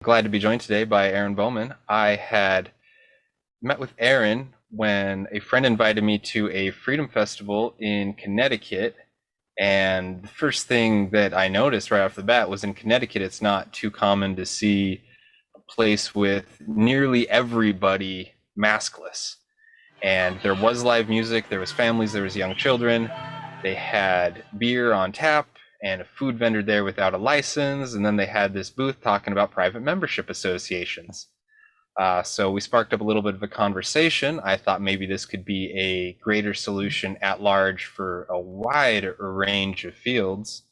glad to be joined today by Aaron Bowman. I had met with Aaron when a friend invited me to a freedom festival in Connecticut. And the first thing that I noticed right off the bat was in Connecticut, it's not too common to see a place with nearly everybody maskless. And there was live music, there was families, there was young children. They had beer on tap and a food vendor there without a license, and then they had this booth talking about private membership associations. So we sparked up a little bit of a conversation. I thought maybe this could be a greater solution at large for a wide range of fields,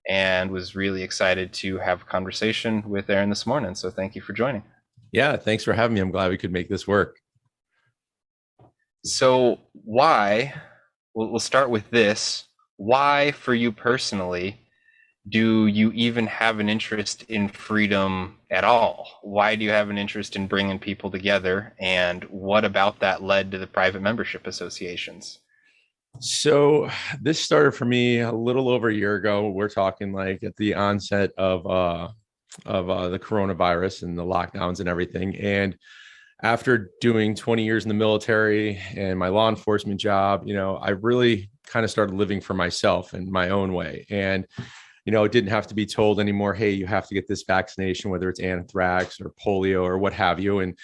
and was really excited to have a conversation with Aaron this morning. So thank you for joining. Yeah, thanks for having me. I'm glad we could make this work. So why, we'll start with this. Why, for you personally, do you even have an interest in freedom at all? Why do you have an interest in bringing people together? And what about that led to the private membership associations? So this started for me a little over a year ago. We're talking like at the onset of the coronavirus and the lockdowns and everything. And after doing 20 years in the military and my law enforcement job, I really kind of started living for myself in my own way. And it didn't have to be told anymore, hey, you have to get this vaccination, whether it's anthrax or polio or what have you. And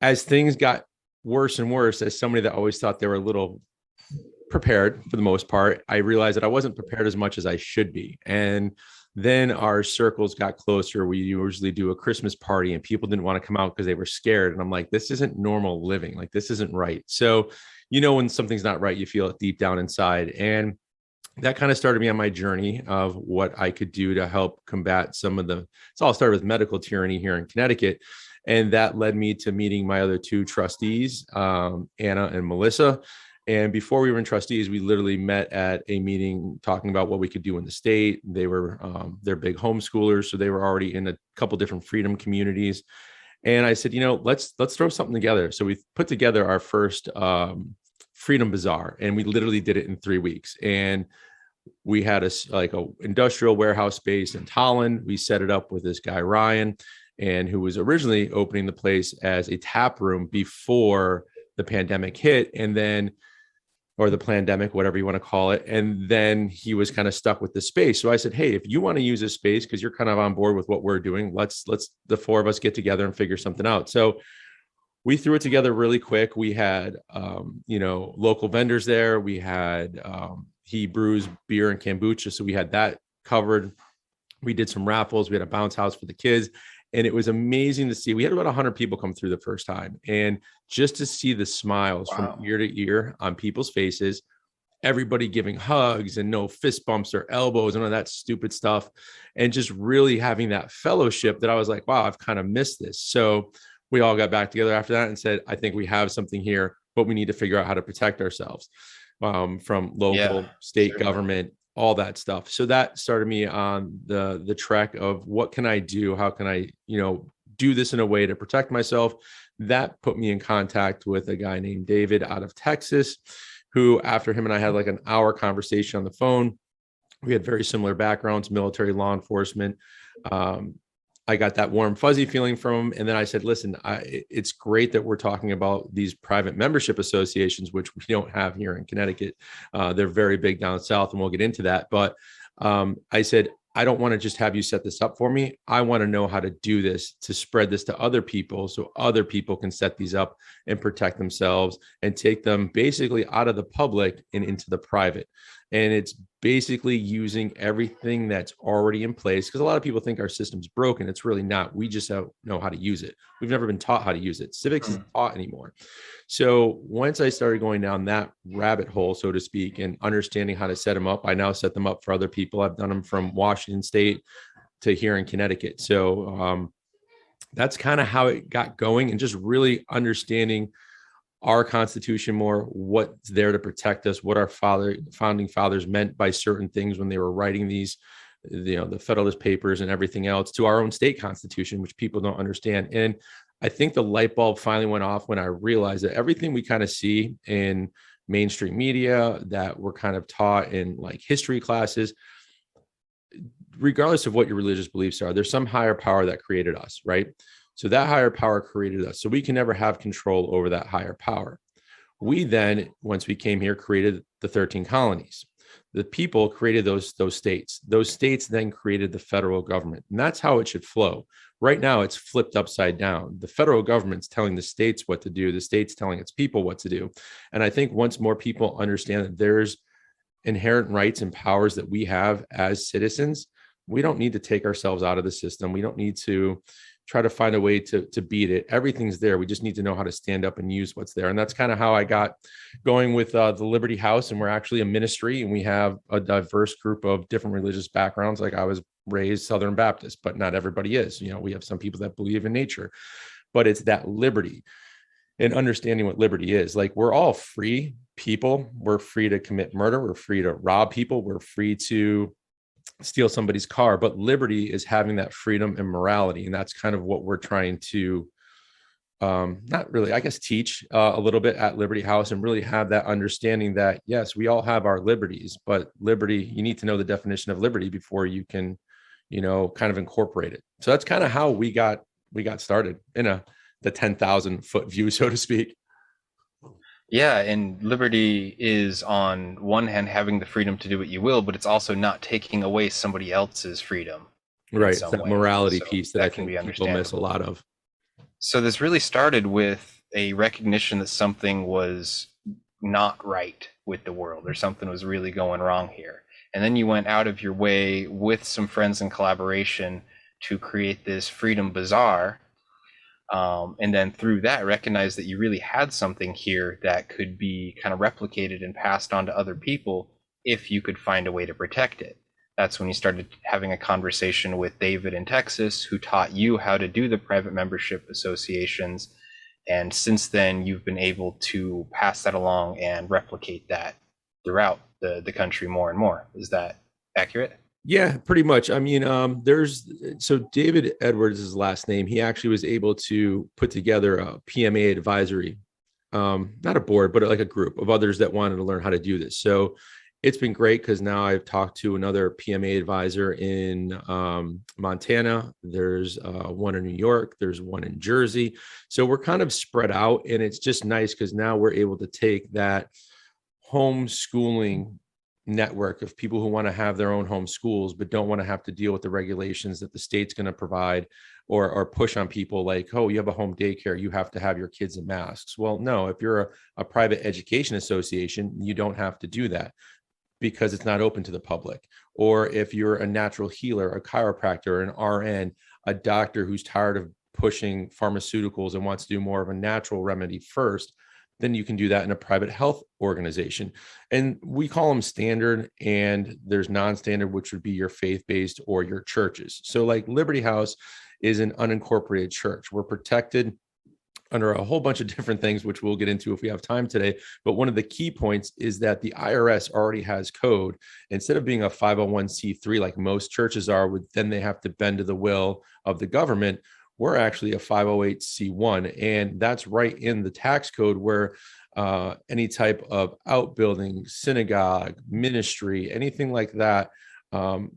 as things got worse and worse, as somebody that always thought they were a little prepared for the most part, I realized that I wasn't prepared as much as I should be. And then our circles got closer. We usually do a Christmas party and people didn't want to come out because they were scared. And I'm like, this isn't normal living. Like, this isn't right. So, when something's not right, you feel it deep down inside. And that kind of started me on my journey of what I could do to help combat it's all started with medical tyranny here in Connecticut. And that led me to meeting my other two trustees, Anna and Melissa. And before we were in trustees, we literally met at a meeting talking about what we could do in the state. They were, they're big homeschoolers. So they were already in a couple different freedom communities. And I said, let's throw something together. So we put together our first Freedom Bazaar, and we literally did it in 3 weeks. And we had a industrial warehouse space in Holland. We set it up with this guy, Ryan, and who was originally opening the place as a tap room before the pandemic hit. And then, or the pandemic, whatever you want to call it. And then he was kind of stuck with the space. So I said, hey, if you want to use this space, because you're kind of on board with what we're doing, let's the four of us get together and figure something out. So we threw it together really quick. We had, local vendors there. We had, he brews beer and kombucha. So we had that covered. We did some raffles. We had a bounce house for the kids. And it was amazing to see. We had about 100 people come through the first time. And just to see the smiles from ear to ear on people's faces, everybody giving hugs and no fist bumps or elbows and all that stupid stuff. And just really having that fellowship that I was like, wow, I've kind of missed this. So we all got back together after that and said, I think we have something here, but we need to figure out how to protect ourselves from local, state government, all that stuff. So that started me on the trek of what can I do? How can I, do this in a way to protect myself? That put me in contact with a guy named David out of Texas, who after him and I had like an hour conversation on the phone. We had very similar backgrounds, military, law enforcement. I got that warm, fuzzy feeling from him. And then I said, listen, it's great that we're talking about these private membership associations, which we don't have here in Connecticut. They're very big down south, and we'll get into that. But I said, I don't want to just have you set this up for me. I want to know how to do this, to spread this to other people so other people can set these up and protect themselves and take them basically out of the public and into the private. And it's basically using everything that's already in place, because a lot of people think our system's broken. It's really not. We just don't know how to use it. We've never been taught how to use it. Civics isn't taught anymore. So once I started going down that rabbit hole, so to speak, and understanding how to set them up, I now set them up for other people. I've done them from Washington State to here in Connecticut. So that's kind of how it got going, and just really understanding our Constitution more, what's there to protect us, what our founding fathers meant by certain things when they were writing these, the Federalist Papers and everything else, to our own state constitution, which people don't understand. And I think the light bulb finally went off when I realized that everything we kind of see in mainstream media that we're kind of taught in like history classes regardless of what your religious beliefs are, there's some higher power that created us, right? So that higher power created us. So we can never have control over that higher power. We then, once we came here, created the 13 colonies. The people created those states. Those states then created the federal government. And that's how it should flow. Right now, it's flipped upside down. The federal government's telling the states what to do, the states telling its people what to do. And I think once more people understand that there's inherent rights and powers that we have as citizens, we don't need to take ourselves out of the system. We don't need to try to find a way to beat it. Everything's there. We just need to know how to stand up and use what's there. And that's kind of how I got going with the Liberty House. And we're actually a ministry, and we have a diverse group of different religious backgrounds. Like I was raised Southern Baptist, but not everybody is. You know, we have some people that believe in nature, but it's that liberty and understanding what liberty is. Like, we're all free people. We're free to commit murder. We're free to rob people. We're free to steal somebody's car, but liberty is having that freedom and morality. And that's kind of what we're trying to not really, I guess, teach a little bit at Liberty House, and really have that understanding that, yes, we all have our liberties, but liberty, you need to know the definition of liberty before you can, you know, kind of incorporate it. So that's kind of how we got started in the 10,000 foot view, so to speak. Yeah, and liberty is on one hand having the freedom to do what you will, but it's also not taking away somebody else's freedom in Right. It's some that way. morality So piece that I can be think people miss a understandable. lot of. So this really started with a recognition that something was not right with the world, or something was really going wrong here. And then you went out of your way with some friends in collaboration to create this Freedom Bazaar. And then through that, recognize that you really had something here that could be kind of replicated and passed on to other people if you could find a way to protect it. That's when you started having a conversation with David in Texas, who taught you how to do the private membership associations. And since then, you've been able to pass that along and replicate that throughout the country more and more. Is that accurate? Yeah, pretty much. I mean, so David Edwards is his last name. He actually was able to put together a PMA advisory, not a board, but like a group of others that wanted to learn how to do this. So it's been great because now I've talked to another PMA advisor in Montana. There's one in New York. There's one in Jersey. So we're kind of spread out, and it's just nice because now we're able to take that homeschooling network of people who want to have their own home schools, but don't want to have to deal with the regulations that the state's going to provide, or push on people like, oh, you have a home daycare, you have to have your kids in masks. Well, no, if you're a private education association, you don't have to do that because it's not open to the public. Or if you're a natural healer, a chiropractor, an RN, a doctor who's tired of pushing pharmaceuticals and wants to do more of a natural remedy first, then you can do that in a private health organization. And we call them standard, and there's non-standard, which would be your faith-based or your churches. So like Liberty House is an unincorporated church. We're protected under a whole bunch of different things, which we'll get into if we have time today. But one of the key points is that the IRS already has code. Instead of being a 501c3 like most churches are, then they have to bend to the will of the government. We're actually a 508c1, and that's right in the tax code where any type of outbuilding, synagogue, ministry, anything like that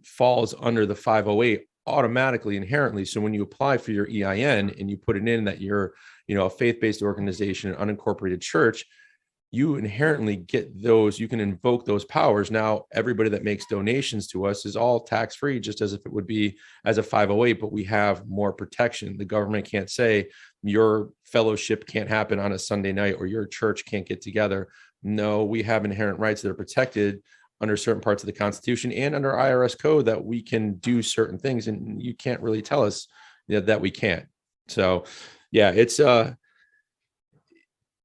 falls under the 508 automatically, inherently. So when you apply for your EIN and you put it in that you're, a faith-based organization, an unincorporated church, you inherently get those, you can invoke those powers. Now, everybody that makes donations to us is all tax-free, just as if it would be as a 508, but we have more protection. The government can't say your fellowship can't happen on a Sunday night or your church can't get together. No, we have inherent rights that are protected under certain parts of the Constitution and under IRS code that we can do certain things, and you can't really tell us that we can't. So yeah,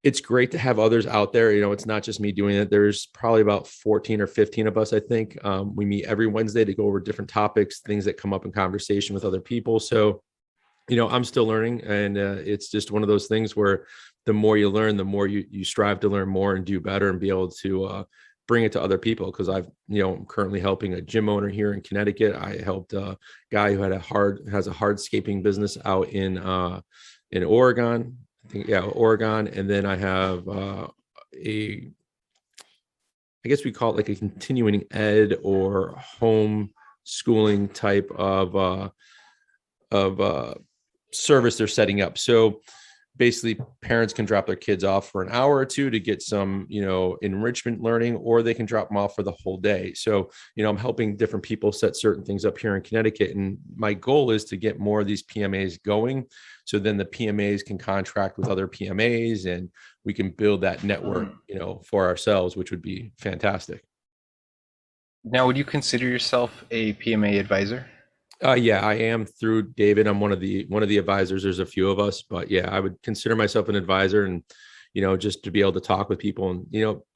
it's great to have others out there. It's not just me doing it. There's probably about 14 or 15 of us, I think. We meet every Wednesday to go over different topics, things that come up in conversation with other people. So, I'm still learning, and it's just one of those things where the more you learn, the more you strive to learn more and do better and be able to bring it to other people. Because I'm currently helping a gym owner here in Connecticut. I helped a guy who has a hardscaping business out in Oregon. I think, yeah, Oregon. And then I have I guess we call it like a continuing ed or home schooling type of service they're setting up. So basically parents can drop their kids off for an hour or two to get some, enrichment learning, or they can drop them off for the whole day. So, I'm helping different people set certain things up here in Connecticut. And my goal is to get more of these PMAs going. So then the PMAs can contract with other PMAs and we can build that network, for ourselves, which would be fantastic. Now, would you consider yourself a PMA advisor? Yeah, I am through David. I'm one of the advisors. There's a few of us, but yeah, I would consider myself an advisor, and just to be able to talk with people. And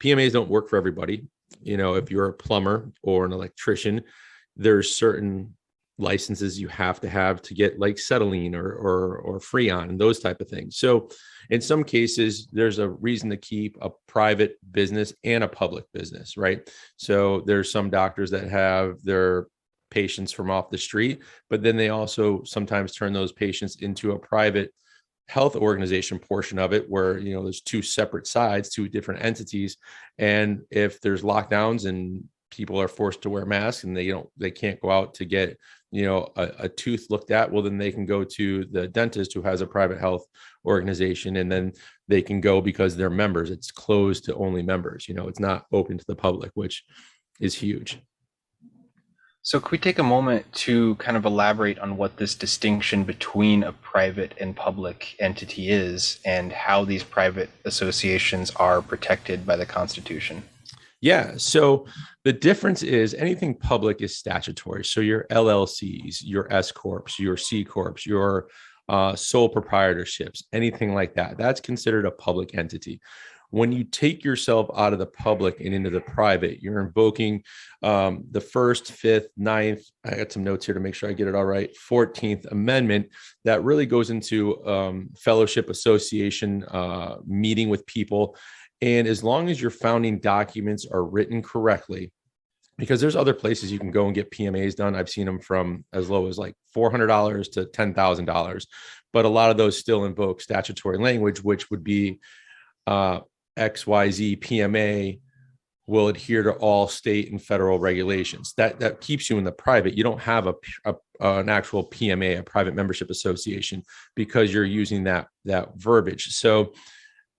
PMAs don't work for everybody. If you're a plumber or an electrician, there's certain licenses you have to get, like Acetylene or Freon and those type of things. So in some cases, there's a reason to keep a private business and a public business, right? So there's some doctors that have their patients from off the street, but then they also sometimes turn those patients into a private health organization portion of it, where there's two separate sides, two different entities. And if there's lockdowns and people are forced to wear masks and they can't go out to get a tooth looked at, well, then they can go to the dentist who has a private health organization, and then they can go because they're members. It's closed to only members. It's not open to the public, which is huge. So, could we take a moment to kind of elaborate on what this distinction between a private and public entity is, and how these private associations are protected by the Constitution? Yeah. So the difference is anything public is statutory. So your LLCs, your S corps, your C corps, your sole proprietorships, anything like that, that's considered a public entity. When you take yourself out of the public and into the private, you're invoking the First, Fifth, Ninth. I got some notes here to make sure I get it all right. 14th Amendment that really goes into fellowship, association, meeting with people. And as long as your founding documents are written correctly, because there's other places you can go and get PMAs done. I've seen them from as low as like $400 to $10,000, but a lot of those still invoke statutory language, which would be XYZ PMA will adhere to all state and federal regulations. That keeps you in the private. You don't have an actual PMA, a private membership association, because you're using that verbiage. So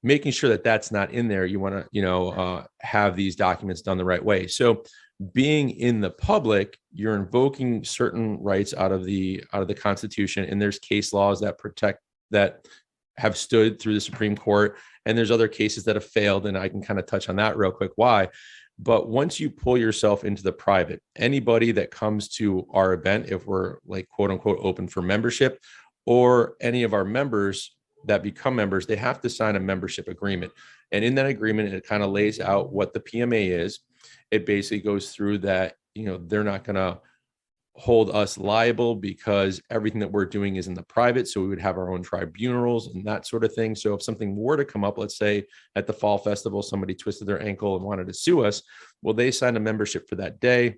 making sure that that's not in there, you want to have these documents done the right way. So being in the public, you're invoking certain rights out of the Constitution, and there's case laws that have stood through the Supreme Court, and there's other cases that have failed, and I can kind of touch on that real quick why. But once you pull yourself into the private, anybody that comes to our event, if we're like quote unquote open for membership, or any of our members that become members, they have to sign a membership agreement. And in that agreement, it kind of lays out what the PMA is. It basically goes through that, they're not going to hold us liable because everything that we're doing is in the private. So we would have our own tribunals and that sort of thing. So if something were to come up, let's say at the fall festival, somebody twisted their ankle and wanted to sue us, well, they signed a membership for that day.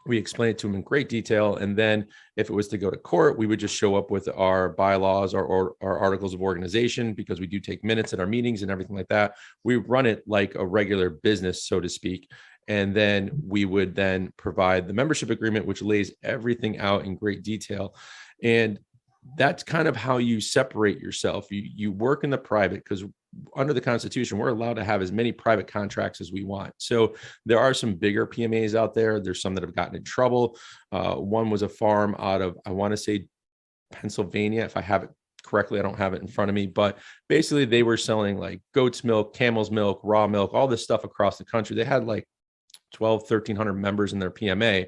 We explained it to them in great detail. And then if it was to go to court, we would just show up with our bylaws or our articles of organization, because we do take minutes at our meetings and everything like that. We run it like a regular business, so to speak. And then we would then provide the membership agreement, which lays everything out in great detail. And that's kind of how you separate yourself. You work in the private, because under the Constitution, we're allowed to have as many private contracts as we want. So there are some bigger PMAs out there. There's some that have gotten in trouble. One was a farm out of, I want to say, Pennsylvania, if I have it correctly. I don't have it in front of me, but basically they were selling like goat's milk, camel's milk, raw milk, all this stuff across the country. They had like 1,300 members in their PMA,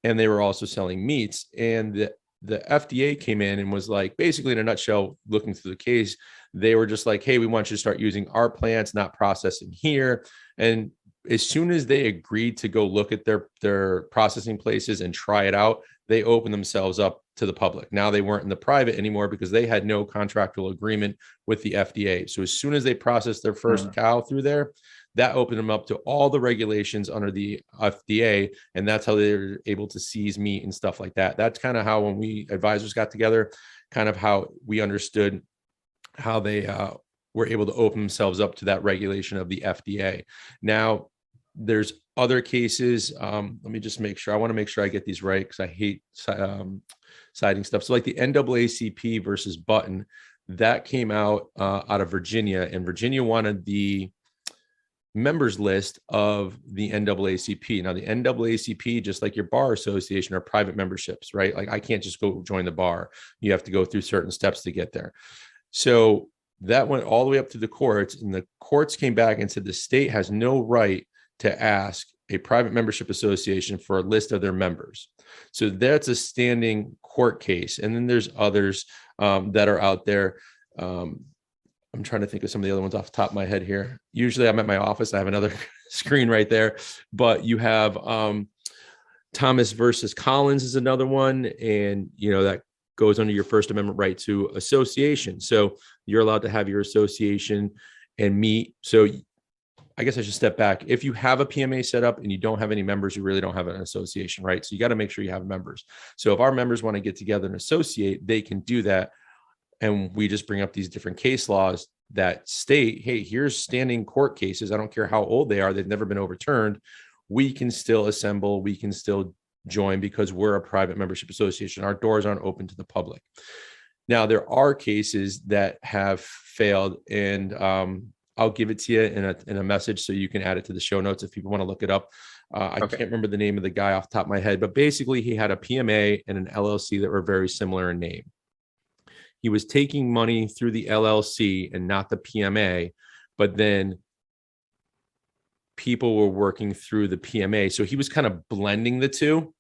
and they were also selling meats. And the FDA came in and was like, basically in a nutshell, looking through the case, they were just like, hey, we want you to start using our plants, not processing here. And as soon as they agreed to go look at their processing places and try it out, they opened themselves up to the public. Now they weren't in the private anymore because they had no contractual agreement with the FDA. So as soon as they processed their first cow through there, that opened them up to all the regulations under the FDA. And that's how they were able to seize meat and stuff like that. That's kind of how, when we advisors got together, kind of how we understood how they were able to open themselves up to that regulation of the FDA. Now, there's Other cases, let me just make sure. I want to make sure I get these right because I hate citing stuff. So like the NAACP versus Button, that came out of Virginia, and Virginia wanted the members list of the NAACP. Now, the NAACP, just like your bar association, are private memberships, right? Like I can't just go join the bar. You have to go through certain steps to get there. So that went all the way up to the courts, and the courts came back and said the state has no right to ask a private membership association for a list of their members. So that's a standing court case. And then there's others that are out there. I'm trying to think of some of the other ones off the top of my head here. Usually I'm at my office. I have another screen right there, but you have Thomas versus Collins is another one. And, that goes under your First Amendment right to association. So you're allowed to have your association and meet. So I guess I should step back. If you have a PMA set up and you don't have any members, you really don't have an association, right? So you got to make sure you have members. So if our members want to get together and associate, they can do that. And we just bring up these different case laws that state, hey, here's standing court cases. I don't care how old they are. They've never been overturned. We can still assemble. We can still join because we're a private membership association. Our doors aren't open to the public. Now, there are cases that have failed, and I'll give it to you in a message so you can add it to the show notes if people want to look it up. I can't remember the name of the guy off the top of my head, but basically he had a PMA and an LLC that were very similar in name. He was taking money through the LLC and not the PMA, but then people were working through the PMA. So he was kind of blending the two.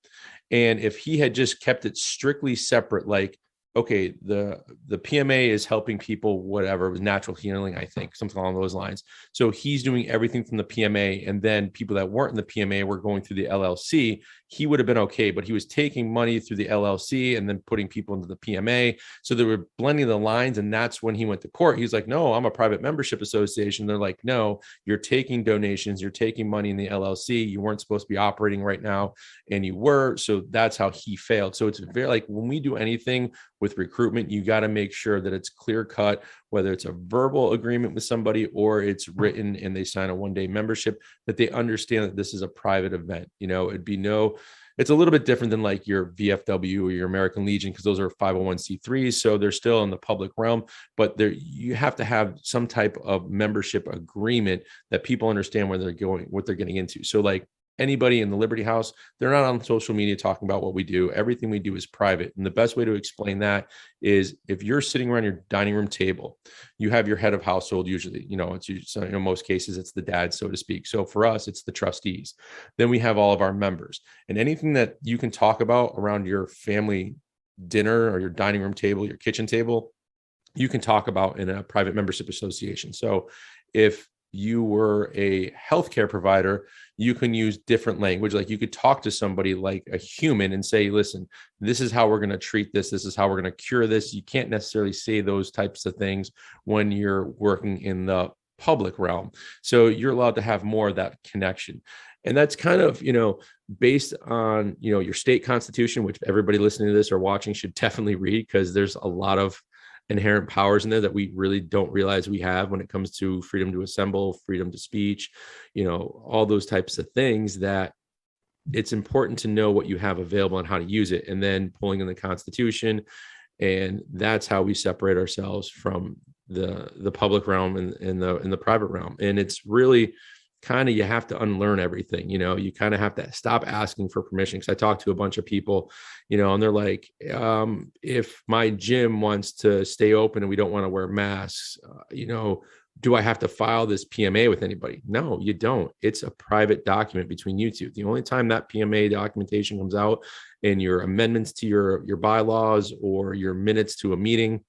And if he had just kept it strictly separate, like, okay, the PMA is helping people, whatever, with natural healing, I think, something along those lines. So he's doing everything from the PMA, and then people that weren't in the PMA were going through the LLC. He would have been okay, but he was taking money through the LLC and then putting people into the PMA. So they were blending the lines, and that's when he went to court. He's like, no, I'm a private membership association. They're like, no, you're taking donations, you're taking money in the LLC. You weren't supposed to be operating right now, and you were. So that's how he failed. So it's very like when we do anything with recruitment, you got to make sure that it's clear cut, whether it's a verbal agreement with somebody or it's written and they sign a 1-day membership, that they understand that this is a private event. It's a little bit different than like your VFW or your American Legion, because those are 501c3s. So they're still in the public realm, but you have to have some type of membership agreement that people understand where they're going, what they're getting into. So like anybody in the Liberty House, they're not on social media talking about what we do. Everything we do is private. And the best way to explain that is if you're sitting around your dining room table, you have your head of household, usually, in most cases, it's the dad, so to speak. So for us, it's the trustees. Then we have all of our members, and anything that you can talk about around your family dinner or your dining room table, your kitchen table, you can talk about in a private membership association. So if you were a healthcare provider, you can use different language. Like you could talk to somebody like a human and say, listen, this is how we're going to treat this. This is how we're going to cure this. You can't necessarily say those types of things when you're working in the public realm. So you're allowed to have more of that connection. And that's kind of, based on, your state constitution, which everybody listening to this or watching should definitely read, because there's a lot of inherent powers in there that we really don't realize we have when it comes to freedom to assemble, freedom to speech, all those types of things, that it's important to know what you have available and how to use it, and then pulling in the Constitution. And that's how we separate ourselves from the public realm and in the private realm. And it's really kind of, you have to unlearn everything. You kind of have to stop asking for permission. Because I talked to a bunch of people, and they're like, if my gym wants to stay open and we don't want to wear masks, do I have to file this PMA with anybody? No, you don't. It's a private document between you two. The only time that PMA documentation comes out in your amendments to your bylaws or your minutes to a meeting,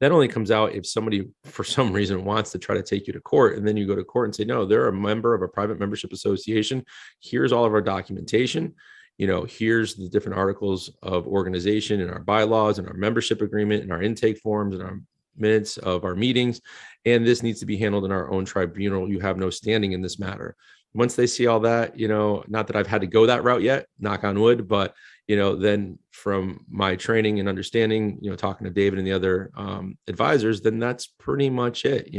that only comes out if somebody for some reason wants to try to take you to court, and then you go to court and say, no, they're a member of a private membership association. Here's all of our documentation. Here's the different articles of organization and our bylaws and our membership agreement and our intake forms and our minutes of our meetings. And this needs to be handled in our own tribunal. You have no standing in this matter. Once they see all that, not that I've had to go that route yet, knock on wood, but then from my training and understanding, talking to David and the other advisors, then that's pretty much it.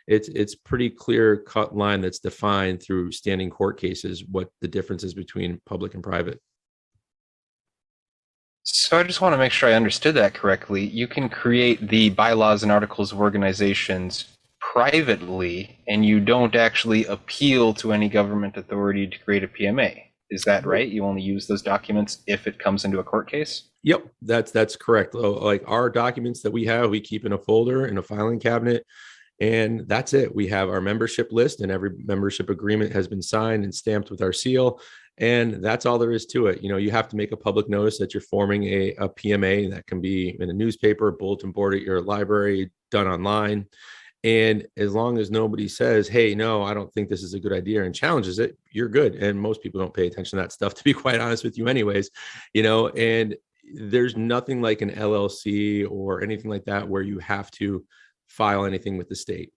It's pretty clear cut line that's defined through standing court cases, what the difference is between public and private. So I just want to make sure I understood that correctly. You can create the bylaws and articles of organizations privately, and you don't actually appeal to any government authority to create a PMA. Is that right? You only use those documents if it comes into a court case? Yep, that's correct. Like our documents that we keep in a folder in a filing cabinet, and that's it. We have our membership list, and every membership agreement has been signed and stamped with our seal. And that's all there is to it. You have to make a public notice that you're forming a PMA. That can be in a newspaper, bulletin board at your library, done online. And as long as nobody says, hey, no, I don't think this is a good idea, and challenges it, you're good. And most people don't pay attention to that stuff, to be quite honest with you anyways, and there's nothing like an LLC or anything like that where you have to file anything with the state.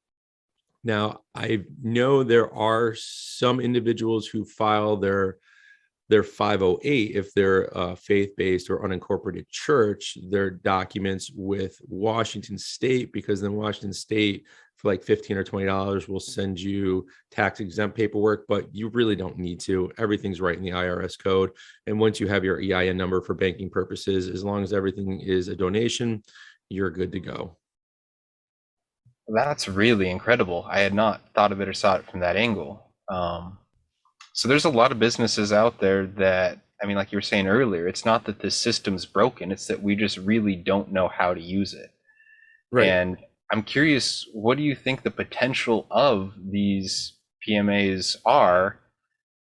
Now, I know there are some individuals who file their 508, if they're a faith-based or unincorporated church, their documents with Washington State, because then Washington State for like $15 or $20 will send you tax exempt paperwork, but you really don't need to. Everything's right in the IRS code. And once you have your EIN number for banking purposes, as long as everything is a donation, you're good to go. That's really incredible. I had not thought of it or saw it from that angle. So there's a lot of businesses out there that, I mean, like you were saying earlier, it's not that the system's broken, it's that we just really don't know how to use it. Right. And I'm curious, what do you think the potential of these PMAs are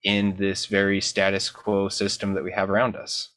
in this very status quo system that we have around us?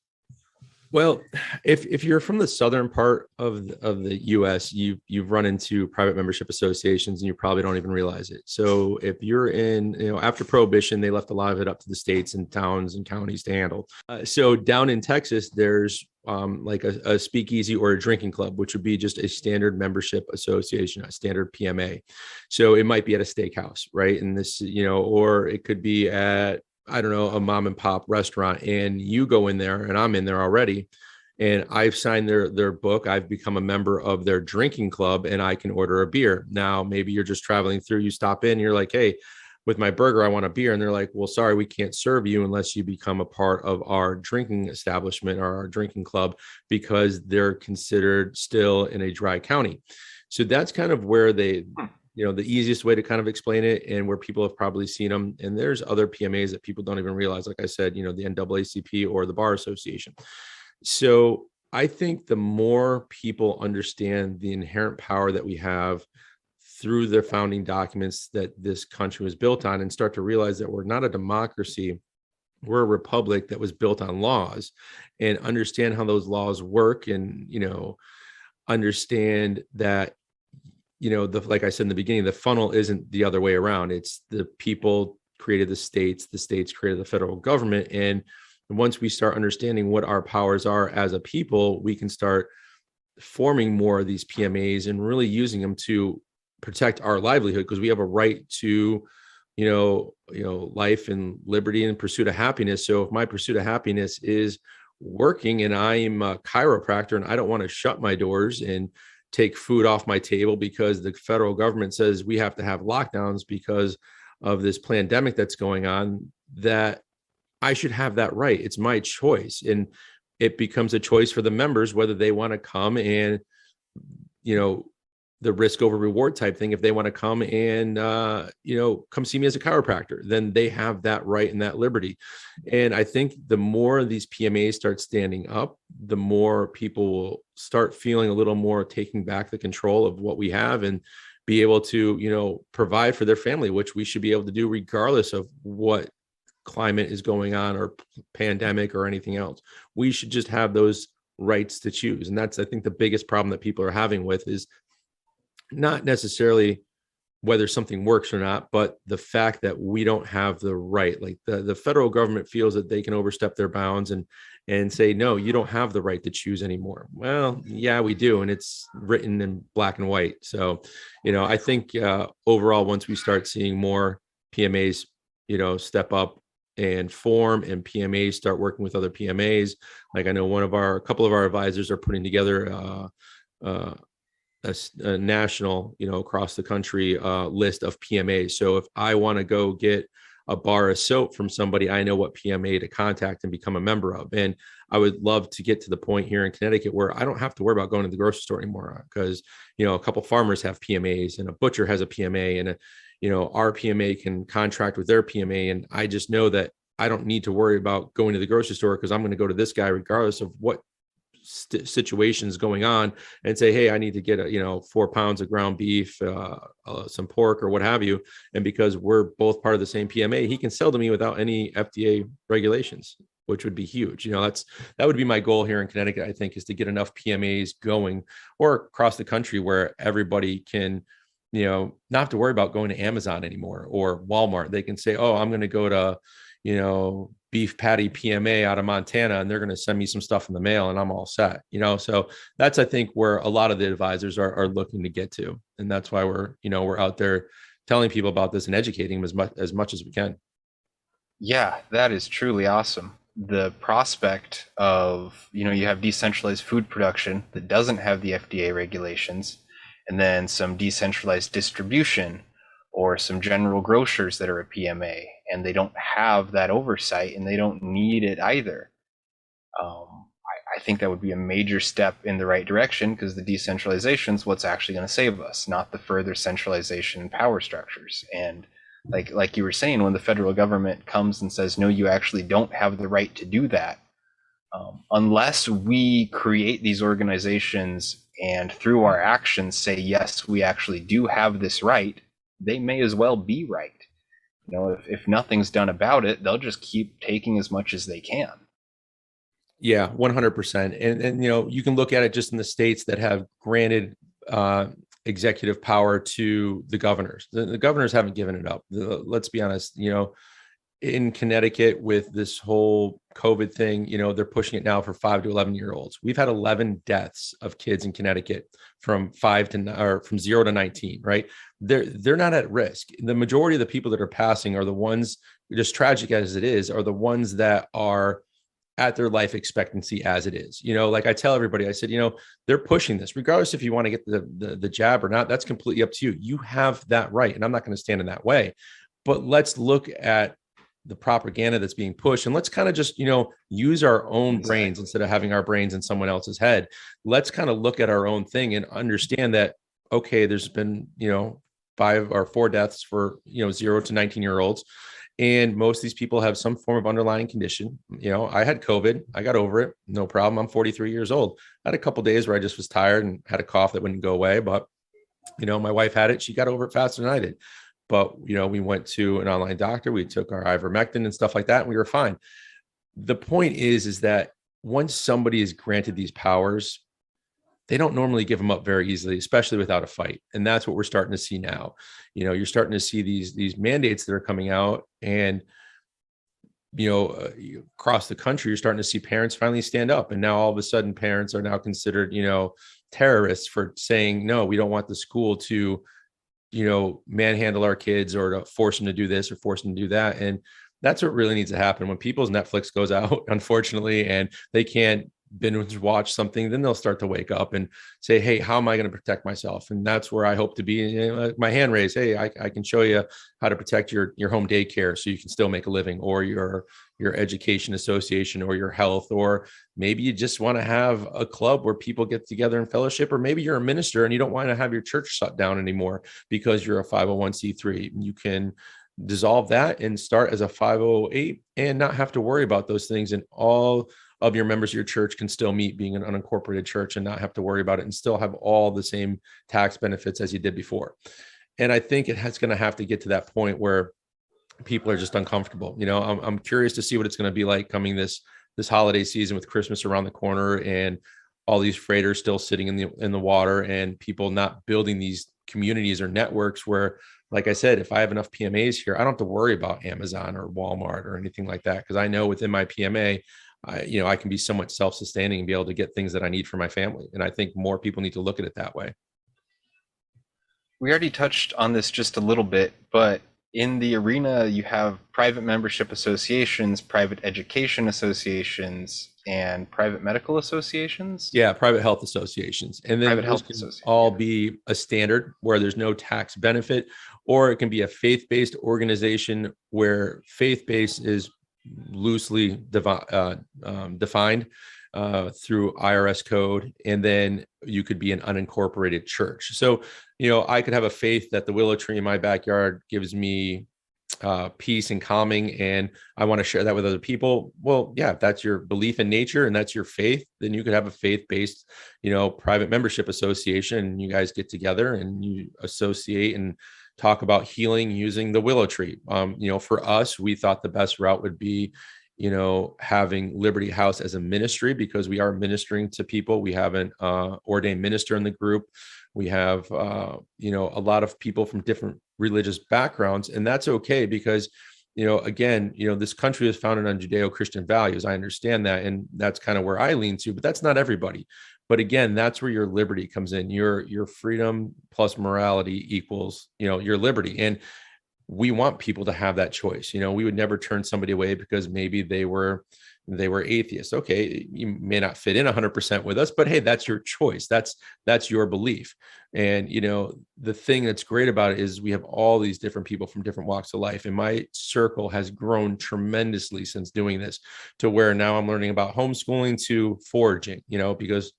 Well, if you're from the southern part of the U.S., you've run into private membership associations and you probably don't even realize it. So if you're in, after Prohibition, they left a lot of it up to the states and towns and counties to handle. So down in Texas, there's like a speakeasy or a drinking club, which would be just a standard membership association, a standard PMA. So it might be at a steakhouse, right? And this, or it could be at, I don't know, a mom and pop restaurant, and you go in there and I'm in there already, and I've signed their book. I've become a member of their drinking club and I can order a beer. Now, maybe you're just traveling through, you stop in, you're like, hey, with my burger, I want a beer. And they're like, well, sorry, we can't serve you unless you become a part of our drinking establishment or our drinking club, because they're considered still in a dry county. So that's kind of where they, the easiest way to kind of explain it, and where people have probably seen them. And there's other PMAs that people don't even realize, like I said, the NAACP or the Bar Association. So I think the more people understand the inherent power that we have through the founding documents that this country was built on, and start to realize that we're not a democracy, we're a republic that was built on laws, and understand how those laws work, and understand that like I said in the beginning, the funnel isn't the other way around. It's the people created the states created the federal government. And once we start understanding what our powers are as a people, we can start forming more of these PMAs and really using them to protect our livelihood, because we have a right to, life and liberty and pursuit of happiness. So if my pursuit of happiness is working and I'm a chiropractor and I don't want to shut my doors and take food off my table because the federal government says we have to have lockdowns because of this pandemic that's going on, that I should have that right. It's my choice. And it becomes a choice for the members, whether they want to come and, the risk over reward type thing. If they want to come and, come see me as a chiropractor, then they have that right and that liberty. And I think the more these PMAs start standing up, the more people will start feeling a little more taking back the control of what we have, and be able to, provide for their family, which we should be able to do regardless of what climate is going on or pandemic or anything else. We should just have those rights to choose. And that's, I think, the biggest problem that people are having with is not necessarily whether something works or not, but the fact that we don't have the right. Like the federal government feels that they can overstep their bounds and say, no, you don't have the right to choose anymore. Well, yeah, we do. And it's written in black and white. So, I think overall, once we start seeing more PMAs, step up, and form, and PMAs start working with other PMAs. Like I know a couple of our advisors are putting together uh, a national, across the country list of PMAs. So if I want to go get a bar of soap from somebody, I know what PMA to contact and become a member of. And I would love to get to the point here in Connecticut where I don't have to worry about going to the grocery store anymore, because, a couple farmers have PMAs and a butcher has a PMA, and our PMA can contract with their PMA. And I just know that I don't need to worry about going to the grocery store, because I'm going to go to this guy regardless of what situations going on, and say, hey, I need to get 4 pounds of ground beef, some pork or what have you. And because we're both part of the same PMA, he can sell to me without any FDA regulations, which would be huge. That would be my goal here in Connecticut, I think, is to get enough PMAs going, or across the country, where everybody can not have to worry about going to Amazon anymore or Walmart. They can say, oh, I'm going to go to beef patty PMA out of Montana, and they're going to send me some stuff in the mail and I'm all set. So that's, I think, where a lot of the advisors are looking to get to. And that's why we're out there telling people about this and educating them as much as we can. Yeah, that is truly awesome. The prospect of, you have decentralized food production that doesn't have the FDA regulations, and then some decentralized distribution, or some general grocers that are a PMA, and they don't have that oversight and they don't need it either. I think that would be a major step in the right direction, because the decentralization is what's actually going to save us, not the further centralization and power structures. And like you were saying, when the federal government comes and says, no, you actually don't have the right to do that, unless we create these organizations and through our actions say, yes, we actually do have this right, they may as well be right. If nothing's done about it, they'll just keep taking as much as they can. Yeah, 100%. And you can look at it just in the states that have granted executive power to the governors. The governors haven't given it up. Let's be honest, in Connecticut with this whole COVID thing, they're pushing it now for 5 to 11-year-olds. We've had 11 deaths of kids in Connecticut from 0 to 19, right? They're not at risk. The majority of the people that are passing are the ones, just tragic as it is, are the ones that are at their life expectancy as it is. Like I tell everybody, I said, they're pushing this regardless if you want to get the jab or not. That's completely up to you. You have that right. And I'm not going to stand in that way. But let's look at the propaganda that's being pushed, and let's kind of just use our own brains instead of having our brains in someone else's head. Let's kind of look at our own thing and understand that, okay, there's been 5 or 4 deaths for 0 to 19-year-olds, and most of these people have some form of underlying condition. I had COVID, I got over it, no problem. I'm 43 years old. I had a couple of days where I just was tired and had a cough that wouldn't go away, but my wife had it, she got over it faster than I did. But, we went to an online doctor, we took our ivermectin and stuff like that, and we were fine. The point is that once somebody is granted these powers, they don't normally give them up very easily, especially without a fight. And that's what we're starting to see now. You're starting to see these mandates that are coming out, and, across the country, you're starting to see parents finally stand up. And now all of a sudden parents are now considered, terrorists for saying, no, we don't want the school to manhandle our kids, or to force them to do this or force them to do that. And that's what really needs to happen. When people's Netflix goes out, unfortunately, and they can't binge watch something, then they'll start to wake up and say, hey, how am I going to protect myself? And that's where I hope to be. My hand raised, hey, I can show you how to protect your home daycare so you can still make a living, or your education association, or your health, or maybe you just want to have a club where people get together in fellowship, or maybe you're a minister and you don't want to have your church shut down anymore because you're a 501c3. You can dissolve that and start as a 508 and not have to worry about those things, and all of your members of your church can still meet, being an unincorporated church, and not have to worry about it, and still have all the same tax benefits as you did before. And I think it's going to have to get to that point where people are just uncomfortable. I'm curious to see what it's going to be like coming this holiday season, with Christmas around the corner and all these freighters still sitting in the water, and people not building these communities or networks where, like I said, if I have enough PMAs here, I don't have to worry about Amazon or Walmart or anything like that, because I know within my PMA, I can be somewhat self-sustaining and be able to get things that I need for my family. And I think more people need to look at it that way. We already touched on this just a little bit, but in the arena, you have private membership associations, private education associations, and private medical associations. Yeah, private health associations. And then Private those health can associations. all Yeah. be a standard where there's no tax benefit, or it can be a faith-based organization where faith-based is loosely defined through IRS code. And then you could be an unincorporated church. So, I could have a faith that the willow tree in my backyard gives me peace and calming, and I want to share that with other people. Well, yeah, if that's your belief in nature and that's your faith, then you could have a faith-based, private membership association, and you guys get together and you associate and talk about healing using the willow tree. For us, we thought the best route would be, having Liberty House as a ministry, because we are ministering to people. We have an ordained minister in the group. We have, a lot of people from different religious backgrounds, and that's okay because, again, this country is founded on Judeo-Christian values. I understand that, and that's kind of where I lean to, but that's not everybody. But again, that's where your liberty comes in. Your freedom plus morality equals, your liberty. And we want people to have that choice. We would never turn somebody away because maybe they were atheists. Okay, you may not fit in 100% with us, but hey, that's your choice. That's your belief. And the thing that's great about it is we have all these different people from different walks of life, and my circle has grown tremendously since doing this, to where now I'm learning about homeschooling to foraging, because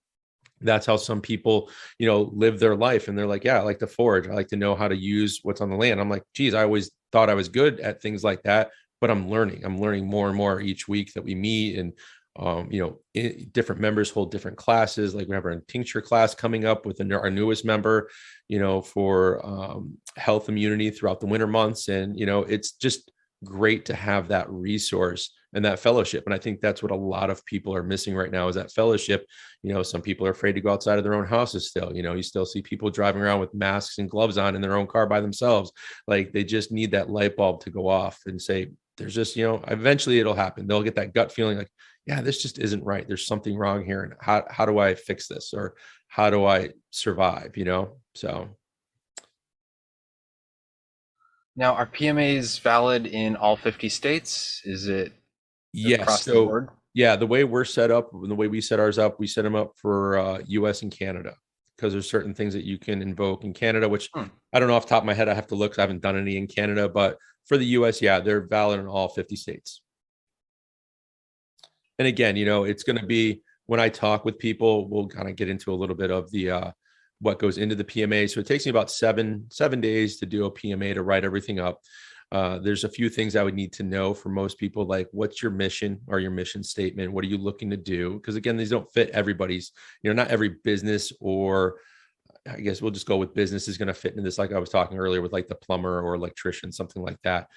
that's how some people, live their life. And they're like, yeah, I like to forage. I like to know how to use what's on the land. I'm like, geez, I always thought I was good at things like that, but I'm learning more and more each week that we meet. And, different members hold different classes. Like we have our tincture class coming up with our newest member, for health immunity throughout the winter months. And, it's just great to have that resource and that fellowship. And I think that's what a lot of people are missing right now, is that fellowship. Some people are afraid to go outside of their own houses still. You still see people driving around with masks and gloves on in their own car by themselves. Like they just need that light bulb to go off and say, there's just, eventually it'll happen. They'll get that gut feeling like, yeah, this just isn't right. There's something wrong here. And how do I fix this? Or how do I survive? So. Now, are PMAs valid in all 50 states? Is it Yes. across the So board? yeah, the way we're set up, the way we set ours up, we set them up for US and Canada, because there's certain things that you can invoke in Canada, which Hmm. I don't know off the top of my head. I have to look. I haven't done any in Canada, but for the US, yeah, they're valid in all 50 states. And again, it's going to be, when I talk with people, we'll kind of get into a little bit of the what goes into the PMA. So it takes me about seven days to do a PMA, to write everything up. There's a few things I would need to know for most people, like what's your mission or your mission statement? What are you looking to do? Because again, these don't fit everybody's, not every business, or I guess we'll just go with business, is going to fit into this. Like I was talking earlier with like the plumber or electrician, something like that.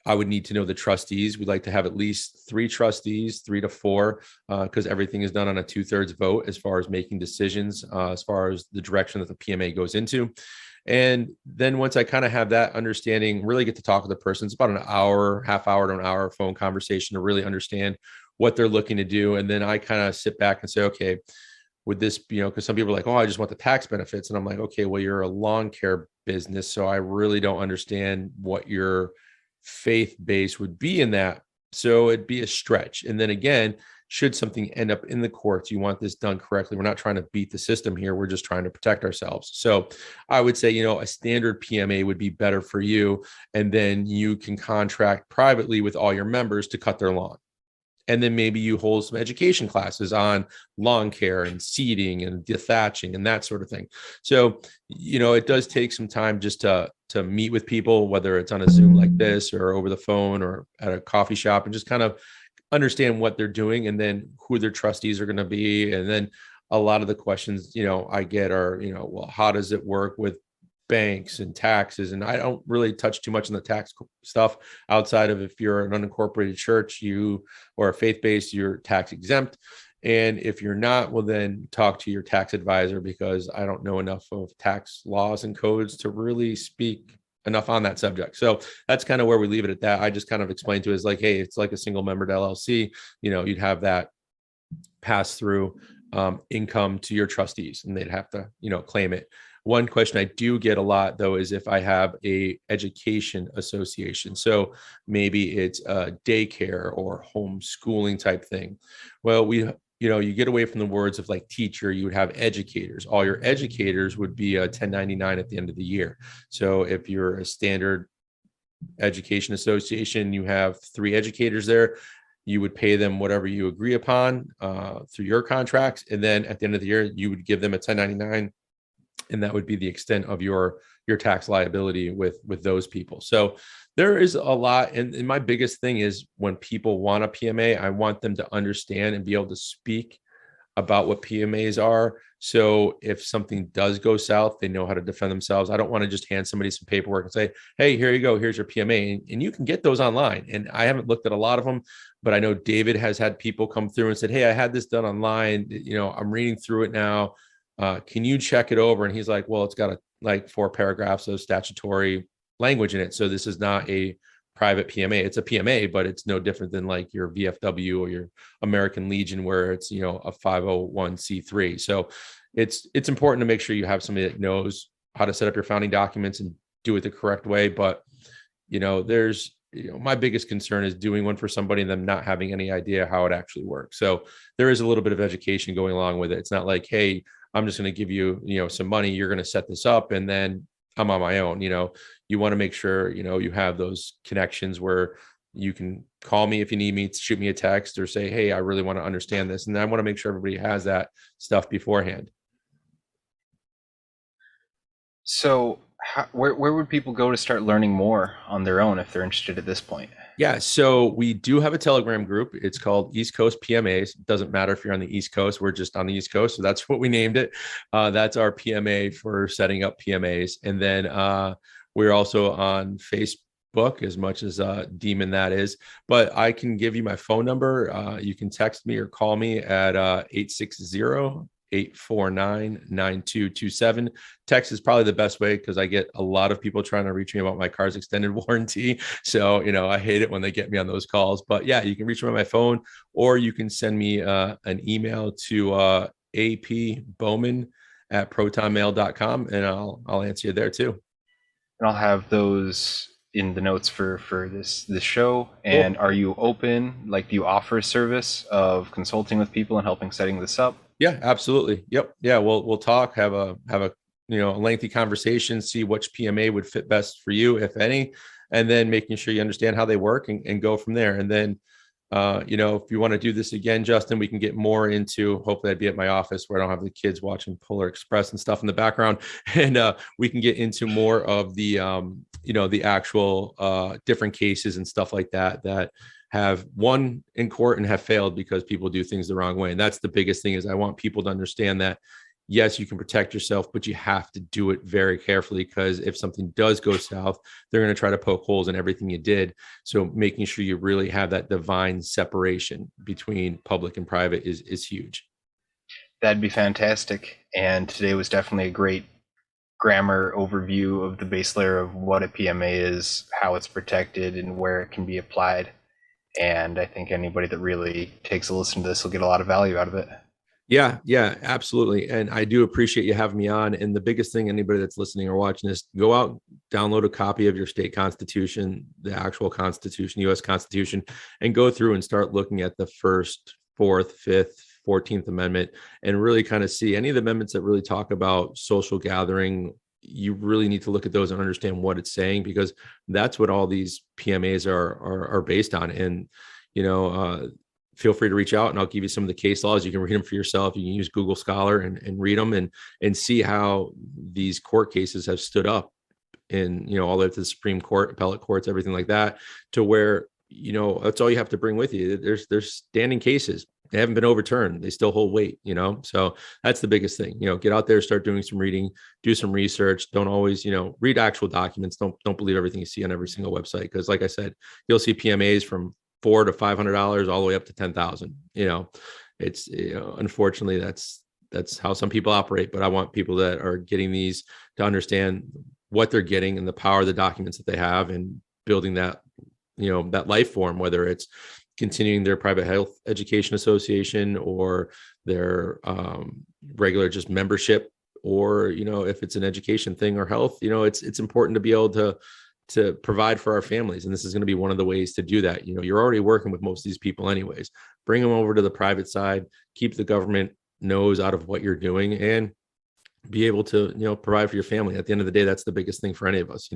I would need to know the trustees. We'd like to have at least 3 trustees, 3 to 4, because everything is done on a 2/3 vote as far as making decisions, as far as the direction that the PMA goes into. And then once I kind of have that understanding, really get to talk with the person, it's about an hour, half hour to an hour phone conversation to really understand what they're looking to do. And then I kind of sit back and say, okay, would this be, because some people are like, oh, I just want the tax benefits. And I'm like, okay, well, you're a lawn care business, so I really don't understand what your faith base would be in that. So it'd be a stretch. And then again, should something end up in the courts, you want this done correctly. We're not trying to beat the system here. We're just trying to protect ourselves. So I would say, a standard PMA would be better for you. And then you can contract privately with all your members to cut their lawn. And then maybe you hold some education classes on lawn care and seeding and dethatching and that sort of thing. So, it does take some time just to meet with people, whether it's on a Zoom like this or over the phone or at a coffee shop, and just kind of understand what they're doing, and then who their trustees are going to be. And then a lot of the questions, I get are, well, how does it work with banks and taxes? And I don't really touch too much on the tax stuff outside of, if you're an unincorporated church, or a faith-based, you're tax exempt. And if you're not, well, then talk to your tax advisor, because I don't know enough of tax laws and codes to really speak enough on that subject. So that's kind of where we leave it at that. I just kind of explained to it as like, hey, it's like a single membered LLC. You'd have that pass through income to your trustees, and they'd have to, claim it. One question I do get a lot though is if I have a education association. So maybe it's a daycare or homeschooling type thing. Well, you get away from the words of like teacher, you would have educators. All your educators would be a 1099 at the end of the year. So if you're a standard education association, you have 3 educators there, you would pay them whatever you agree upon through your contracts. And then at the end of the year, you would give them a 1099, and that would be the extent of your tax liability with those people. So there is a lot. And my biggest thing is when people want a PMA, I want them to understand and be able to speak about what PMAs are. So if something does go south, they know how to defend themselves. I don't want to just hand somebody some paperwork and say, hey, here you go. Here's your PMA. And you can get those online. And I haven't looked at a lot of them, but I know David has had people come through and said, hey, I had this done online. I'm reading through it now. Can you check it over? And he's like, well, it's got like 4 paragraphs of statutory language in it. So this is not a private PMA. It's a PMA, but it's no different than like your VFW or your American Legion, where it's, a 501c3. So it's important to make sure you have somebody that knows how to set up your founding documents and do it the correct way. But, there's, my biggest concern is doing one for somebody and them not having any idea how it actually works. So there is a little bit of education going along with it. It's not like, hey, I'm just going to give you, some money. You're going to set this up and then I'm on my own. You want to make sure, you have those connections where you can call me if you need me, shoot me a text or say, hey, I really want to understand this. And I want to make sure everybody has that stuff beforehand. So, where would people go to start learning more on their own if they're interested at this point? Yeah, so we do have a Telegram group. It's called East Coast PMAs. It doesn't matter if you're on the East Coast. We're just on the East Coast. So that's what we named it. That's our PMA for setting up PMAs. And then we're also on Facebook, as much as demon that is. But I can give you my phone number. You can text me or call me at 860-849-9227. Text is probably the best way because I get a lot of people trying to reach me about my car's extended warranty. So, I hate it when they get me on those calls. But yeah, you can reach me on my phone, or you can send me an email to apbowman@protonmail.com, and I'll answer you there too. And I'll have those in the notes for this show. Cool. And are you open? Like, do you offer a service of consulting with people and helping setting this up? Yeah, absolutely. Yep. Yeah, we'll talk, have a a lengthy conversation, see which PMA would fit best for you, if any, and then making sure you understand how they work and go from there. And then if you want to do this again, Justin, we can get more into, hopefully I'd be at my office where I don't have the kids watching Polar Express and stuff in the background. And we can get into more of the, the actual different cases and stuff like that have won in court and have failed because people do things the wrong way. And that's the biggest thing, is I want people to understand that, yes, you can protect yourself, but you have to do it very carefully, because if something does go south, they're going to try to poke holes in everything you did. So making sure you really have that divine separation between public and private is huge. That'd be fantastic. And today was definitely a great grammar overview of the base layer of what a PMA is, how it's protected, and where it can be applied. And I think anybody that really takes a listen to this will get a lot of value out of it. Yeah, absolutely. And I do appreciate you having me on. And the biggest thing, anybody that's listening or watching this, go out, download a copy of your state constitution, the actual constitution, US Constitution, and go through and start looking at the first, fourth, fifth, 14th Amendment, and really kind of see any of the amendments that really talk about social gathering. You really need to look at those and understand what it's saying, because that's what all these PMAs are based on. And, feel free to reach out and I'll give you some of the case laws. You can read them for yourself. You can use Google Scholar and read them and see how these court cases have stood up in, all the way to the Supreme Court, appellate courts, everything like that, to where, that's all you have to bring with you. There's standing cases. They haven't been overturned. They still hold weight, so that's the biggest thing. Get out there, start doing some reading, do some research. Don't always, read actual documents. Don't believe everything you see on every single website. Because like I said, you'll see PMAs from $400 to $500 all the way up to 10,000. It's, unfortunately that's how some people operate, but I want people that are getting these to understand what they're getting and the power of the documents that they have, and building that, that life form, whether it's continuing their private health education association or their regular just membership or, if it's an education thing or health, it's important to be able to provide for our families. And this is going to be one of the ways to do that. You're already working with most of these people anyways. Bring them over to the private side, keep the government nose out of what you're doing, and be able to, provide for your family. At the end of the day, that's the biggest thing for any of us.